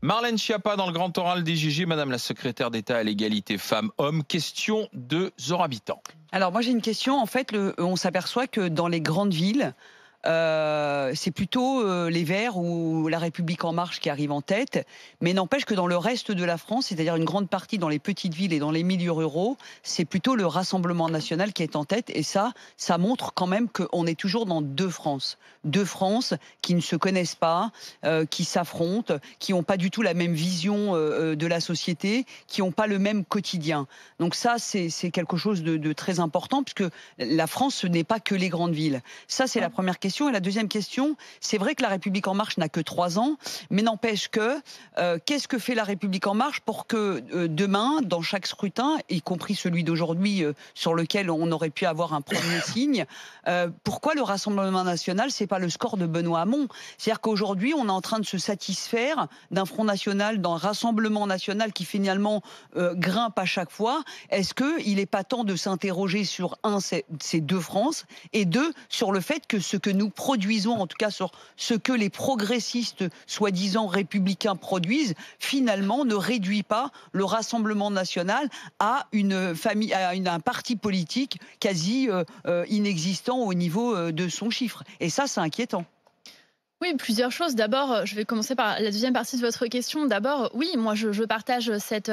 Marlène Schiappa dans le grand oral des JG, Madame la secrétaire d'État à l'égalité femmes-hommes. Question de Zora Habitant. Alors moi j'ai une question. En fait, on s'aperçoit que dans les grandes villes, c'est plutôt les Verts ou la République En Marche qui arrivent en tête. Mais n'empêche que dans le reste de la France, c'est-à-dire une grande partie dans les petites villes et dans les milieux ruraux, c'est plutôt le Rassemblement national qui est en tête. Et ça montre quand même qu'on est toujours dans deux France. Deux France qui ne se connaissent pas, qui s'affrontent, qui n'ont pas du tout la même vision de la société, qui n'ont pas le même quotidien. Donc ça, c'est quelque chose de très important, puisque la France, ce n'est pas que les grandes villes. Ça, c'est la première question. Et la deuxième question, c'est vrai que la République En Marche n'a que 3 ans, mais n'empêche que qu'est-ce que fait la République En Marche pour que demain, dans chaque scrutin, y compris celui d'aujourd'hui sur lequel on aurait pu avoir un premier signe, pourquoi le Rassemblement national, c'est pas le score de Benoît Hamon? C'est-à-dire qu'aujourd'hui, on est en train de se satisfaire d'un Front National, d'un Rassemblement national qui finalement grimpe à chaque fois. Est-ce qu'il n'est pas temps de s'interroger sur ces deux France, et deux, sur le fait que ce que nous produisons, en tout cas sur ce que les progressistes soi-disant républicains produisent, finalement ne réduit pas le Rassemblement national à un parti politique quasi inexistant au niveau de son chiffre. Et ça, c'est inquiétant. Oui, plusieurs choses. D'abord, je vais commencer par la deuxième partie de votre question. D'abord, oui, moi, je partage cet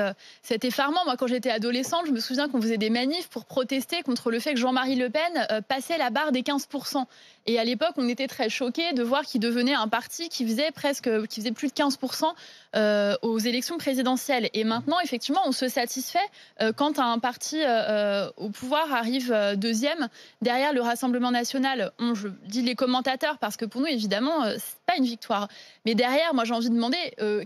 effarement. Moi, quand j'étais adolescente, je me souviens qu'on faisait des manifs pour protester contre le fait que Jean-Marie Le Pen passait la barre des 15%. Et à l'époque, on était très choqués de voir qu'il devenait un parti qui faisait plus de 15% aux élections présidentielles. Et maintenant, effectivement, on se satisfait quand un parti au pouvoir arrive deuxième derrière le Rassemblement national. Je dis les commentateurs parce que pour nous, évidemment, c'est pas une victoire. Mais derrière, moi, j'ai envie de demander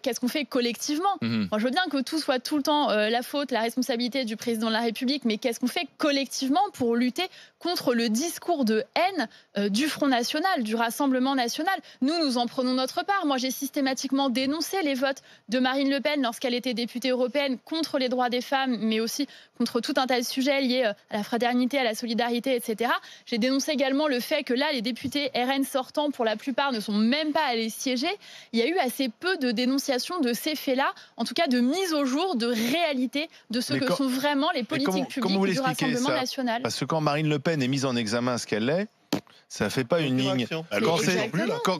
qu'est-ce qu'on fait collectivement. Moi, je veux bien que tout soit tout le temps la faute, la responsabilité du président de la République, mais qu'est-ce qu'on fait collectivement pour lutter contre le discours de haine du Front National, du Rassemblement national? Nous en prenons notre part. Moi, j'ai systématiquement dénoncé les votes de Marine Le Pen lorsqu'elle était députée européenne contre les droits des femmes, mais aussi contre tout un tas de sujets liés à la fraternité, à la solidarité, etc. J'ai dénoncé également le fait que là, les députés RN sortants, pour la plupart, ne sont même pas allés siéger. Il y a eu assez peu de dénonciations de ces faits-là, en tout cas de mise au jour, de réalité de ce que sont vraiment les politiques publiques du Rassemblement national. Parce que quand Marine Le Pen est mise en examen, ce qu'elle est, ça fait pas une ligne.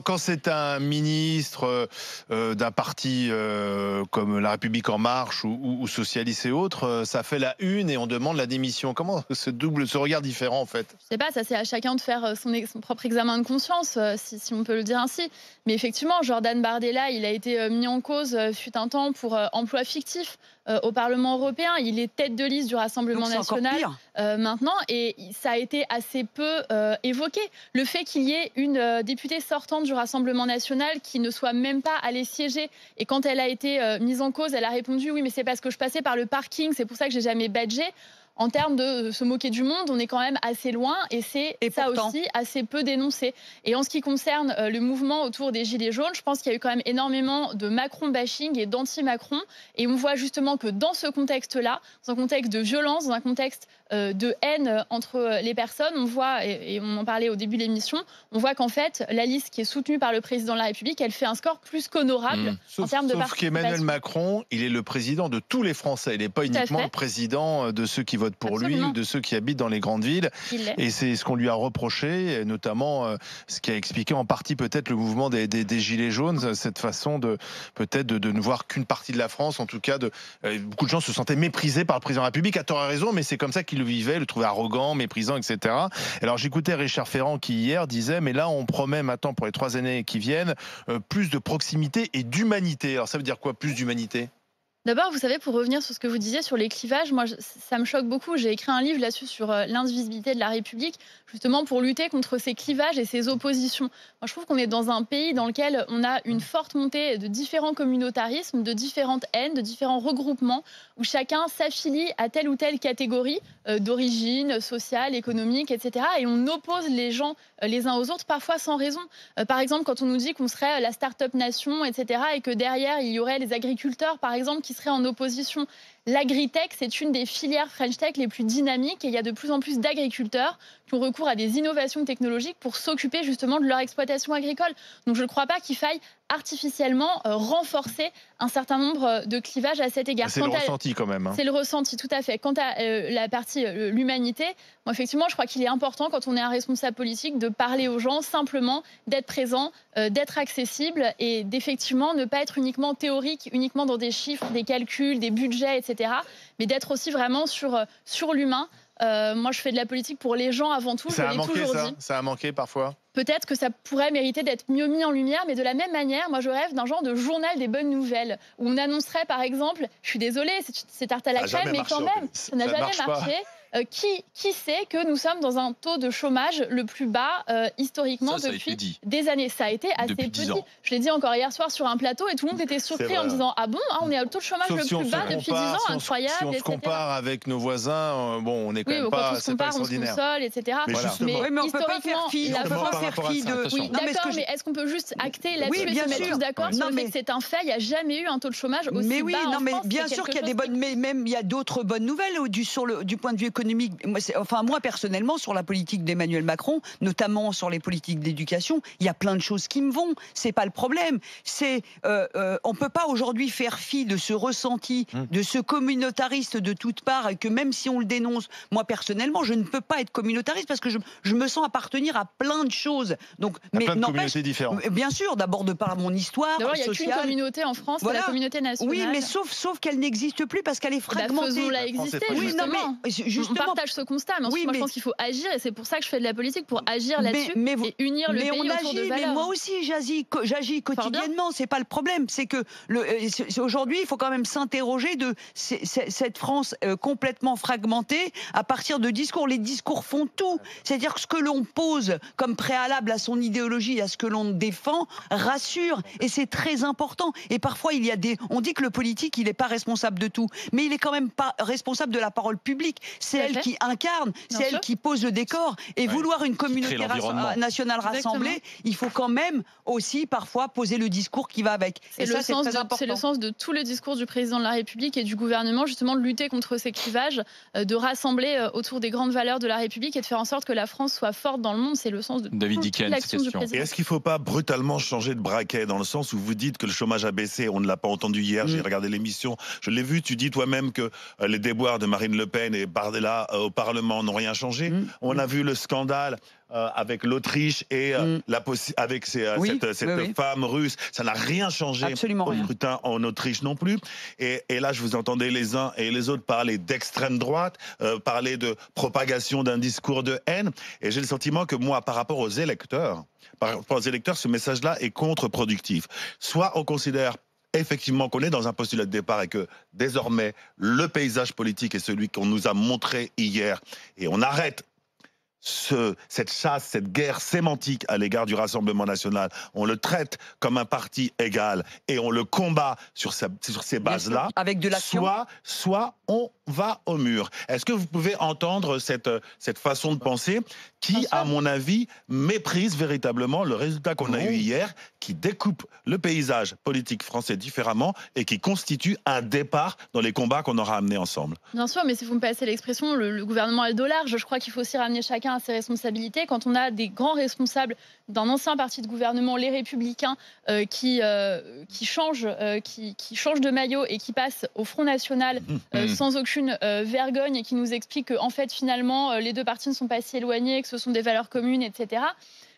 Quand c'est un ministre d'un parti comme La République En Marche ou Socialiste et autres, ça fait la une et on demande la démission. Comment ce regard différent en fait? Je sais pas, ça c'est à chacun de faire son propre examen de conscience, si on peut le dire ainsi. Mais effectivement, Jordan Bardella, il a été mis en cause fut un temps pour emploi fictif au Parlement européen. Il est tête de liste du Rassemblement national maintenant, et ça a été assez peu évoqué. Le fait qu'il y ait une députée sortante du Rassemblement national qui ne soit même pas allée siéger, et quand elle a été mise en cause, elle a répondu oui, mais c'est parce que je passais par le parking, c'est pour ça que j'ai jamais badgé. En termes de se moquer du monde, on est quand même assez loin, et c'est ça aussi assez peu dénoncé. Et en ce qui concerne le mouvement autour des Gilets jaunes, je pense qu'il y a eu quand même énormément de Macron-bashing et d'anti-Macron. Et on voit justement que dans ce contexte-là, dans un contexte de violence, dans un contexte de haine entre les personnes, on voit, et on en parlait au début de l'émission, on voit qu'en fait, la liste qui est soutenue par le président de la République, elle fait un score plus qu'honorable en termes de participation. Sauf qu'Emmanuel Macron, il est le président de tous les Français. Il n'est pas uniquement le président de ceux qui votent pour lui ou de ceux qui habitent dans les grandes villes. Et c'est ce qu'on lui a reproché, notamment ce qui a expliqué en partie peut-être le mouvement des Gilets jaunes, cette façon de peut-être de ne voir qu'une partie de la France. En tout cas, beaucoup de gens se sentaient méprisés par le président de la République, à tort et raison, mais c'est comme ça qu'il le vivait, le trouvait arrogant, méprisant, etc. Alors j'écoutais Richard Ferrand qui hier disait, mais là on promet maintenant pour les 3 années qui viennent plus de proximité et d'humanité. Alors ça veut dire quoi, plus d'humanité ? D'abord, vous savez, pour revenir sur ce que vous disiez sur les clivages, moi, ça me choque beaucoup. J'ai écrit un livre là-dessus sur l'indivisibilité de la République, justement pour lutter contre ces clivages et ces oppositions. Moi, je trouve qu'on est dans un pays dans lequel on a une forte montée de différents communautarismes, de différentes haines, de différents regroupements, où chacun s'affilie à telle ou telle catégorie d'origine sociale, économique, etc. Et on oppose les gens les uns aux autres, parfois sans raison. Par exemple, quand on nous dit qu'on serait la start-up nation, etc., et que derrière, il y aurait les agriculteurs, par exemple, qui seraient en opposition. l'agritech, c'est une des filières French Tech les plus dynamiques et il y a de plus en plus d'agriculteurs qui ont recours à des innovations technologiques pour s'occuper justement de leur exploitation agricole. Donc je ne crois pas qu'il faille artificiellement renforcer un certain nombre de clivages à cet égard. C'est le ressenti quand même. C'est le ressenti, tout à fait. Quant à la partie l'humanité, moi effectivement je crois qu'il est important quand on est un responsable politique de parler aux gens simplement, d'être présent, d'être accessible et d'effectivement ne pas être uniquement théorique, uniquement dans des chiffres, des calculs, des budgets, etc. Mais d'être aussi vraiment sur l'humain. Moi, je fais de la politique pour les gens avant tout. Ça a manqué, ça. Ça a manqué parfois. Peut-être que ça pourrait mériter d'être mieux mis en lumière, mais de la même manière, moi, je rêve d'un genre de journal des bonnes nouvelles où on annoncerait, par exemple, je suis désolée, c'est tarte à la crème, mais quand même, ça n'a jamais marché. Qui sait que nous sommes dans un taux de chômage le plus bas historiquement depuis des années. Ça a été assez petit. Je l'ai dit encore hier soir sur un plateau et tout le monde était surpris en me disant ah bon, on est au taux de chômage le plus bas depuis 10 ans, incroyable. Si on se compare avec nos voisins, bon, on est quand même pas, c'est pas extraordinaire. On se console, etc. Mais on peut pas faire fi. On peut pas faire fi de. Oui, d'accord, mais est-ce qu'on peut juste acter là-dessus et se mettre tous d'accord sur le fait que c'est un fait? Il n'y a jamais eu un taux de chômage aussi bas. Mais oui, non, mais bien sûr qu'il y a des bonnes, mais même il y a d'autres bonnes nouvelles du point de vue économique. Moi, personnellement, sur la politique d'Emmanuel Macron, notamment sur les politiques d'éducation, il y a plein de choses qui me vont. C'est pas le problème. On peut pas aujourd'hui faire fi de ce ressenti, de ce communautariste de toutes parts, et que même si on le dénonce, moi personnellement, je ne peux pas être communautariste parce que je me sens appartenir à plein de choses. Donc, mais plein de communautés différentes. Bien sûr, d'abord de par mon histoire sociale. Il n'y a qu'une communauté en France, c'est la communauté nationale. Oui, mais sauf qu'elle n'existe plus parce qu'elle est fragmentée. Faisons-la exister, justement. On partage ce constat, mais ensuite, moi, je pense qu'il faut agir, et c'est pour ça que je fais de la politique, pour agir là-dessus et unir le pays autour de valeurs. Mais moi aussi, j'agis quotidiennement, c'est pas le problème. C'est que aujourd'hui, il faut quand même s'interroger de cette France complètement fragmentée à partir de discours. Les discours font tout. C'est-à-dire que ce que l'on pose comme préalable à son idéologie, à ce que l'on défend, rassure, et c'est très important. Et parfois, on dit que le politique, il n'est pas responsable de tout, mais il est quand même pas responsable de la parole publique. C'est elle qui incarne, c'est elle qui pose le décor. Et vouloir une communauté nationale rassemblée, il faut quand même aussi parfois poser le discours qui va avec. C'est le sens de tout le discours du président de la République et du gouvernement, justement, de lutter contre ces clivages, de rassembler autour des grandes valeurs de la République et de faire en sorte que la France soit forte dans le monde. C'est le sens de l'action du président. Et est-ce qu'il ne faut pas brutalement changer de braquet, dans le sens où vous dites que le chômage a baissé? On ne l'a pas entendu hier, j'ai regardé l'émission, je l'ai vu, tu dis toi-même que les déboires de Marine Le Pen et Bardella au Parlement n'ont rien changé. On a vu le scandale avec l'Autriche et avec cette femme russe. Ça n'a rien changé au scrutin en Autriche non plus. Et là, je vous entendais les uns et les autres parler d'extrême droite, parler de propagation d'un discours de haine. Et j'ai le sentiment que moi, par rapport aux électeurs, ce message-là est contre-productif. Soit on considère effectivement qu'on est dans un postulat de départ et que désormais le paysage politique est celui qu'on nous a montré hier, et on arrête cette chasse, cette guerre sémantique à l'égard du Rassemblement national. On le traite comme un parti égal et on le combat sur ces bases-là. Avec de l'action. Soit on va au mur. Est-ce que vous pouvez entendre cette façon de penser qui, à mon avis, méprise véritablement le résultat qu'on a eu hier, qui découpe le paysage politique français différemment et qui constitue un départ dans les combats qu'on aura amenés ensemble? Bien sûr, mais si vous me passez l'expression, le gouvernement a le dos large. Je crois qu'il faut aussi ramener chacun à ses responsabilités. Quand on a des grands responsables d'un ancien parti de gouvernement, les Républicains, qui changent de maillot et qui passent au Front National sans aucune vergogne et qui nous expliquent qu'en fait, finalement, les deux partis ne sont pas si éloignés, que ce sont des valeurs communes, etc.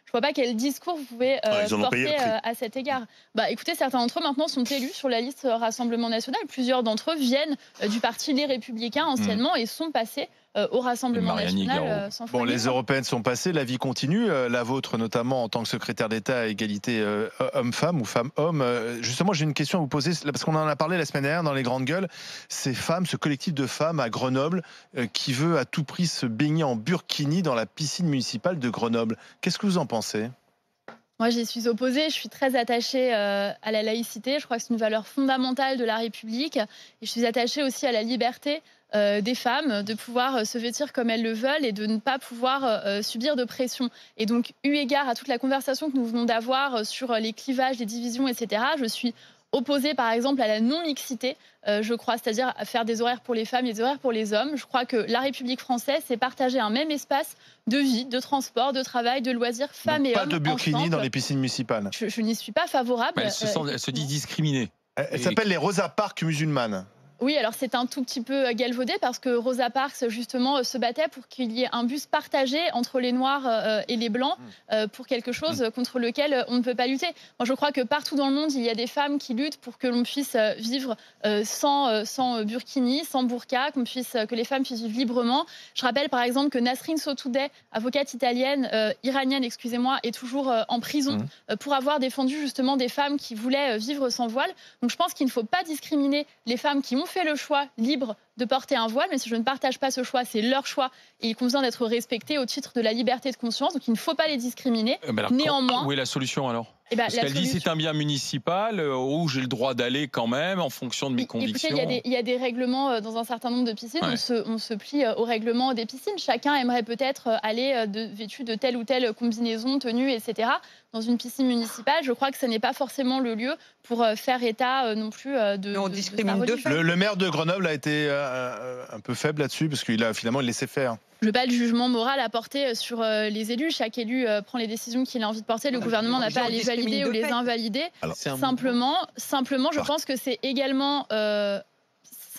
Je ne vois pas quel discours vous pouvez porter à cet égard. Écoutez, certains d'entre eux maintenant sont élus sur la liste Rassemblement National. Plusieurs d'entre eux viennent du parti Les Républicains anciennement et sont passés au Rassemblement National. Bon, les européennes sont passées, la vie continue, la vôtre notamment en tant que secrétaire d'État à égalité homme-femme ou femme-homme. Justement, j'ai une question à vous poser, parce qu'on en a parlé la semaine dernière dans les grandes gueules. Ces femmes, ce collectif de femmes à Grenoble qui veut à tout prix se baigner en burkini dans la piscine municipale de Grenoble. Qu'est-ce que vous en pensez ? Moi, j'y suis opposée. Je suis très attachée à la laïcité. Je crois que c'est une valeur fondamentale de la République. Et je suis attachée aussi à la liberté des femmes de pouvoir se vêtir comme elles le veulent et de ne pas pouvoir subir de pression. Et donc, eu égard à toute la conversation que nous venons d'avoir sur les clivages, les divisions, etc., je suis opposée par exemple à la non-mixité, je crois, c'est-à-dire à faire des horaires pour les femmes et des horaires pour les hommes. Je crois que la République française, c'est partager un même espace de vie, de transport, de travail, de loisirs, femmes et hommes. Pas de burkini ensemble. dans les piscines municipales. Je n'y suis pas favorable. Elle se dit discriminée. Elle s'appelle les Rosa Parks musulmanes. Oui, alors c'est un tout petit peu galvaudé parce que Rosa Parks, justement, se battait pour qu'il y ait un bus partagé entre les Noirs et les Blancs pour quelque chose contre lequel on ne peut pas lutter. Moi, je crois que partout dans le monde, il y a des femmes qui luttent pour que l'on puisse vivre sans burkini, sans burqa, que les femmes puissent vivre librement. Je rappelle par exemple que Nasrin Sotoudeh, avocate iranienne, est toujours en prison pour avoir défendu justement des femmes qui voulaient vivre sans voile. Donc je pense qu'il ne faut pas discriminer les femmes qui ont fait le choix libre de porter un voile, mais si je ne partage pas ce choix, c'est leur choix et il convient d'être respecté au titre de la liberté de conscience, donc il ne faut pas les discriminer. Néanmoins, où est la solution alors? Parce la qu'elle dit c'est un bien municipal où j'ai le droit d'aller quand même en fonction de mes convictions. Écoutez, il y a des règlements dans un certain nombre de piscines. Ouais. On se plie au règlement des piscines. Chacun aimerait peut-être aller vêtu de telle ou telle combinaison, tenue, etc. Dans une piscine municipale, je crois que ce n'est pas forcément le lieu pour faire état non plus de. On discrimine deux femmes. Le maire de Grenoble a été un peu faible là-dessus parce qu'il a finalement laissé faire. Je veux pas le jugement moral à porter sur les élus. Chaque élu prend les décisions qu'il a envie de porter. Le gouvernement n'a pas à les valider ou les invalider. Alors, simplement, je pense que c'est également...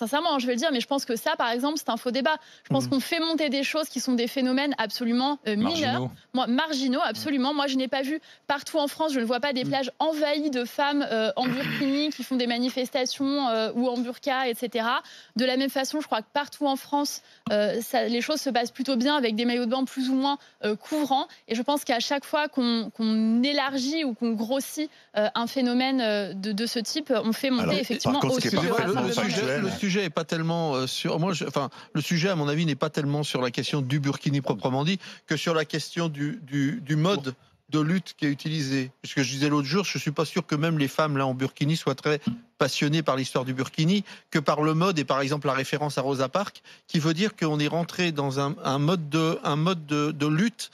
sincèrement, je vais le dire, mais je pense que ça, par exemple, c'est un faux débat. Je pense qu'on fait monter des choses qui sont des phénomènes absolument mineurs. Marginaux, absolument. Moi, je n'ai pas vu partout en France, je ne vois pas des plages envahies de femmes en burkini qui font des manifestations ou en burqa, etc. De la même façon, je crois que partout en France, les choses se passent plutôt bien avec des maillots de bain plus ou moins couvrants. Et je pense qu'à chaque fois qu'on élargit ou qu'on grossit un phénomène de ce type, on fait monter effectivement aussi le sujet est pas tellement sur le sujet à mon avis n'est pas tellement sur la question du burkini proprement dit que sur la question du mode de lutte qui est utilisé. Puisque je disais l'autre jour, je suis pas sûr que même les femmes là en burkini soient très passionnées par l'histoire du burkini que par le mode et par exemple la référence à Rosa Parks qui veut dire qu'on est rentré dans un mode de lutte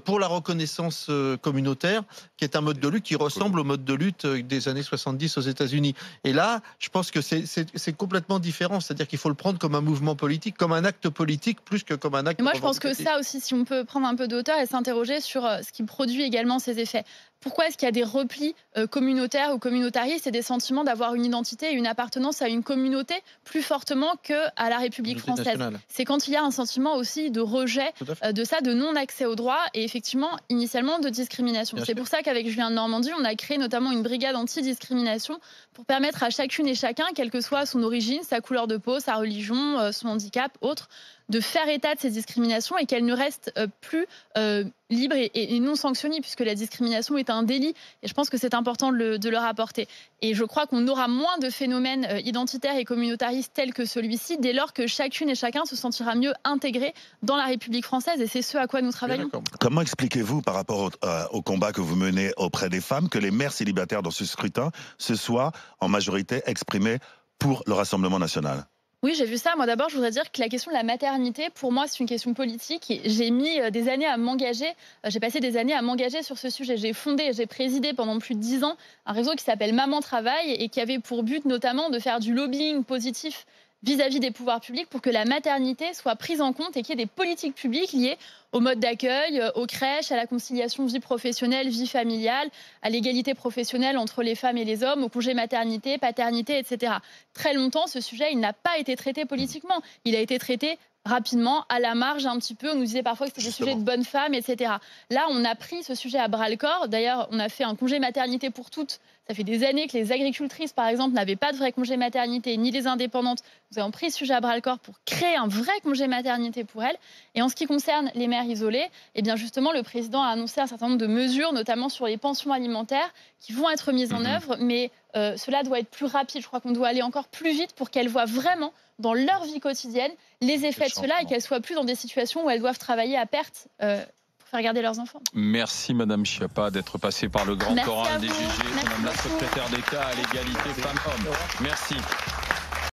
pour la reconnaissance communautaire qui est un mode de lutte qui ressemble au mode de lutte des années 70 aux États-Unis. Et là, je pense que c'est complètement différent, c'est-à-dire qu'il faut le prendre comme un mouvement politique, comme un acte politique plus que comme un acte. Et moi, je pense que ça aussi, si on peut prendre un peu de hauteur et s'interroger sur ce qui produit également ces effets. Pourquoi est-ce qu'il y a des replis communautaires ou communautaristes et des sentiments d'avoir une identité et une appartenance à une communauté plus fortement qu'à la République française? C'est quand il y a un sentiment aussi de rejet de ça, de non-accès aux droits et effectivement, initialement, de discrimination. C'est pour ça qu'avec Julien de Normandie, on a créé notamment une brigade anti-discrimination pour permettre à chacune et chacun, quelle que soit son origine, sa couleur de peau, sa religion, son handicap, autre, de faire état de ces discriminations et qu'elles ne restent plus libres et non sanctionnées, puisque la discrimination est un délit. Et je pense que c'est important de le rapporter. Et je crois qu'on aura moins de phénomènes identitaires et communautaristes tels que celui-ci, dès lors que chacune et chacun se sentira mieux intégré dans la République française. Et c'est ce à quoi nous travaillons. Comment expliquez-vous, par rapport au combat que vous menez auprès des femmes, que les mères célibataires dans ce scrutin se soient en majorité exprimées pour le Rassemblement national? Oui, j'ai vu ça. Moi, d'abord, je voudrais dire que la question de la maternité, pour moi, c'est une question politique. J'ai mis des années à m'engager. J'ai passé des années à m'engager sur ce sujet. J'ai présidé pendant plus de 10 ans un réseau qui s'appelle Maman Travail et qui avait pour but notamment de faire du lobbying positif vis-à-vis des pouvoirs publics pour que la maternité soit prise en compte et qu'il y ait des politiques publiques liées au mode d'accueil, aux crèches, à la conciliation vie professionnelle, vie familiale, à l'égalité professionnelle entre les femmes et les hommes, au congé maternité, paternité, etc. Très longtemps, ce sujet, il n'a pas été traité politiquement. Il a été traité rapidement, à la marge un petit peu. On nous disait parfois que c'était des sujets de bonnes femmes, etc. Là, on a pris ce sujet à bras-le-corps. D'ailleurs, on a fait un congé maternité pour toutes. Ça fait des années que les agricultrices, par exemple, n'avaient pas de vrai congé maternité, ni les indépendantes. Nous avons pris ce sujet à bras-le-corps pour créer un vrai congé maternité pour elles. Et en ce qui concerne les mères isolées, eh bien justement, le président a annoncé un certain nombre de mesures, notamment sur les pensions alimentaires, qui vont être mises en œuvre. Mais cela doit être plus rapide. Je crois qu'on doit aller encore plus vite pour qu'elles voient vraiment dans leur vie quotidienne les effets de cela et qu'elles soient plus dans des situations où elles doivent travailler à perte pour faire garder leurs enfants. Merci Madame Schiappa d'être passée par le grand oral des GG, Madame la secrétaire d'État à l'égalité femmes-hommes. Merci.